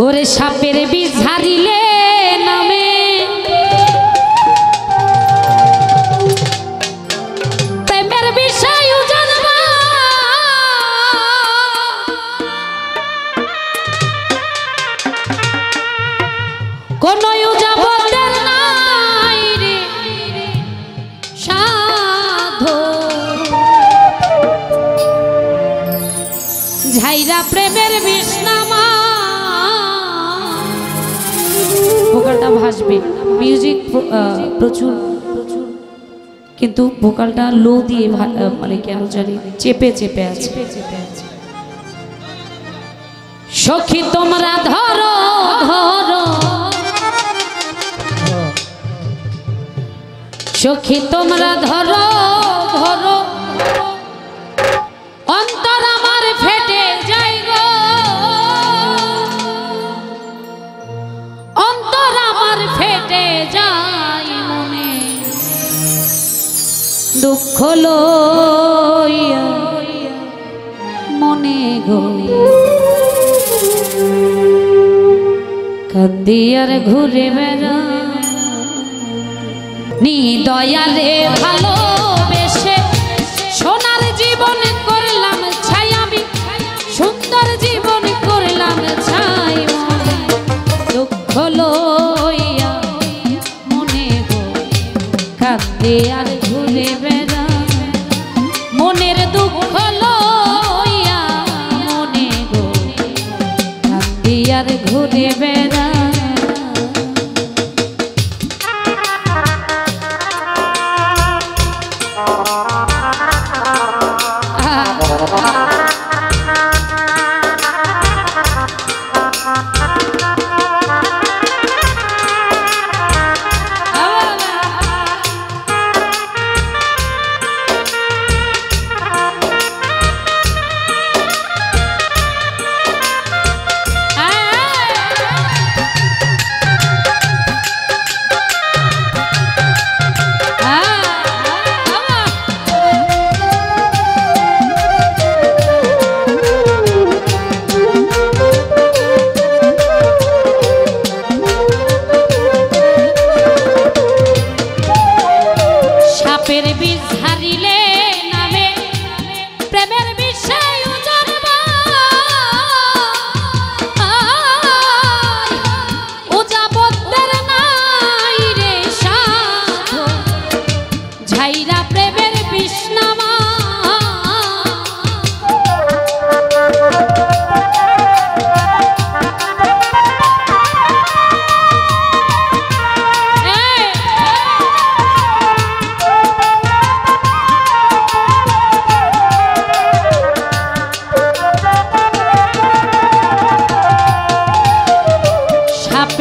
ওরে সাপের বিষ ঝাড়িলে নামে প্রেমের বিষয় জানবা কোন যাবতের নাই রে সাধু ঝাইরা প্রেমের বিষ নামা ভোকালটা ভাসবে মিউজিক প্রচুর কিন্তু ভোকালটা লো দিয়ে মানে কেন জানি চেপে চেপে আছে সখী তোমরা ধরো ধরো সখী তোমরা ধরো ধরো অন্তর আমার ফেটে যায় গো অন্তর আমার ফেটে যায় মনে দুঃখ লইয়া মনে গো কান্দি আর ঘুরে বেড়া নি দয়ালে ভালোবেসে সোনার জীবন করলাম ছাই আমি সুন্দর জীবন করলাম ছাই মনে দুঃখ লইয়া মনে গো কাঁদে আর ঘুরে বেড়া মনের দুঃখ লইয়া মনে গো কাঁদে আর ঘুরে বেড়া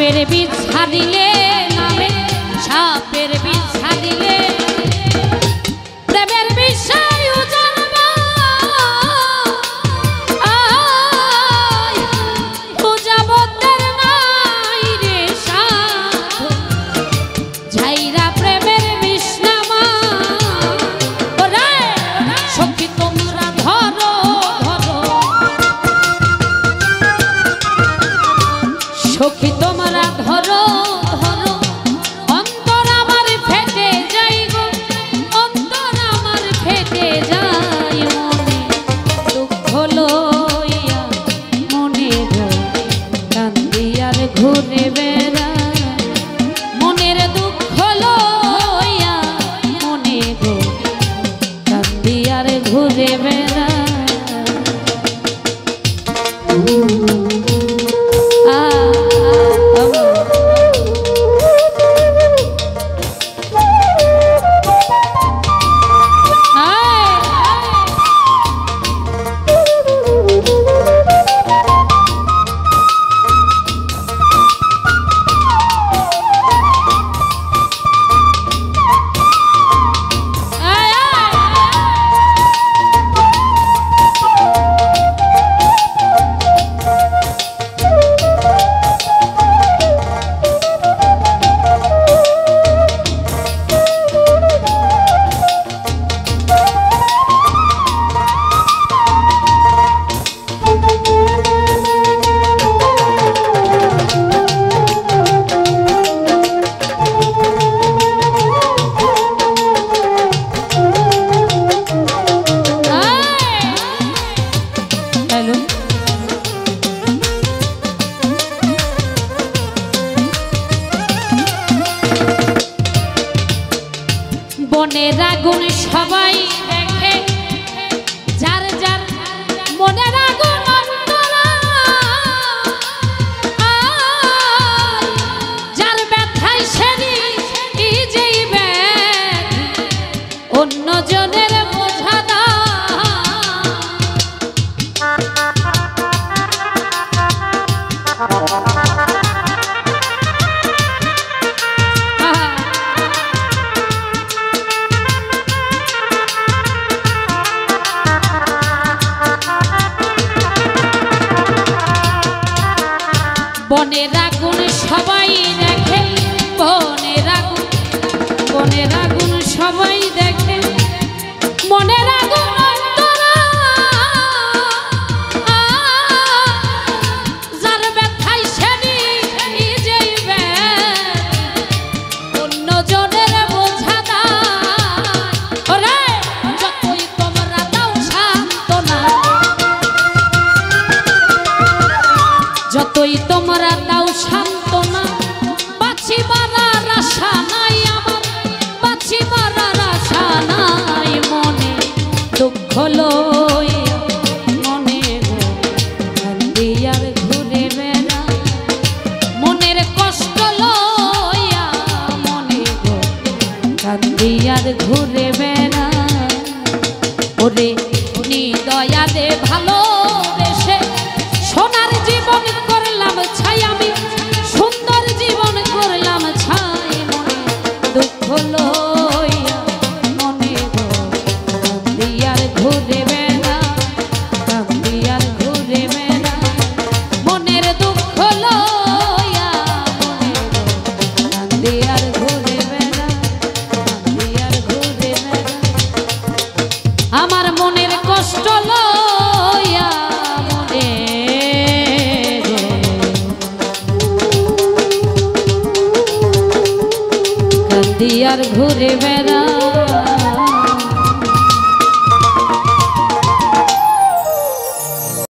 সাপের বিষ ঝাড়িলে নামে সাপের বিষ ঝাড়িলে প্রেমের বিষয় জানবা যাবতের নাই রে সাধু ঝাইরা প্রেমের বিষ নামা ওরে সখী তোমরা ধরো ধরো সখী তোমরা ধরো ধরো অন্তর আমার ফেটে যাই গো অন্তর আমার ফেটে যাই মনে দুঃখ লইয়া মনে গো কান্দি আর ঘুরে বেড়া মনের দুঃখ লইয়া মনে গো কান্দি আর ঘুরে বেড়া মনের আগুন সবাই দেখে, যার যার মনের আগুন অন্তরা, যার ব্যথায় সেরি যেই ব্যাধি অন্য জনের বোঝা দা। বনের আগুন সবাই দেখে, বনের আগুন, বনের আগুন সবাই দেখে, মনের আগুন অন্তরা, যার ব্যথায় সেরি যেই ব্যাধি অন্য জনের বোঝা দায়। ওরে যতই তোমরা দাও সান্ত্বনা, যতই তোমরা দাও সান্ত্বনা, বাঁচি মারার আশা নাই আমার, বাঁচি মারার আশা নাই। মনে দুঃখ লইয়া মনে কান্দিয়ার ঘুরে বেড়া, মনের কষ্ট লইয়া মনে কান্দিয়ার ঘুরে বেড়া। ওরে নিদয়া দে ভালোবেসে সোনার জীবন করলাম ছাই, আমি সুন্দর জীবন করলাম ছাই। মনে দুঃখ লইয়া মনে কান্দিয়ার ঘুরে বেড়া, কান্দিয়ার ঘুরে বেড়া। মনের দুঃখ লইয়া মনে কান্দিয়ার ঘুরে বেড়া, কান্দিয়ার ঘুরে বেড়া। আমার মনের কষ্ট লইয়া মনে কান্দিয়ার ঘুরে বেড়া।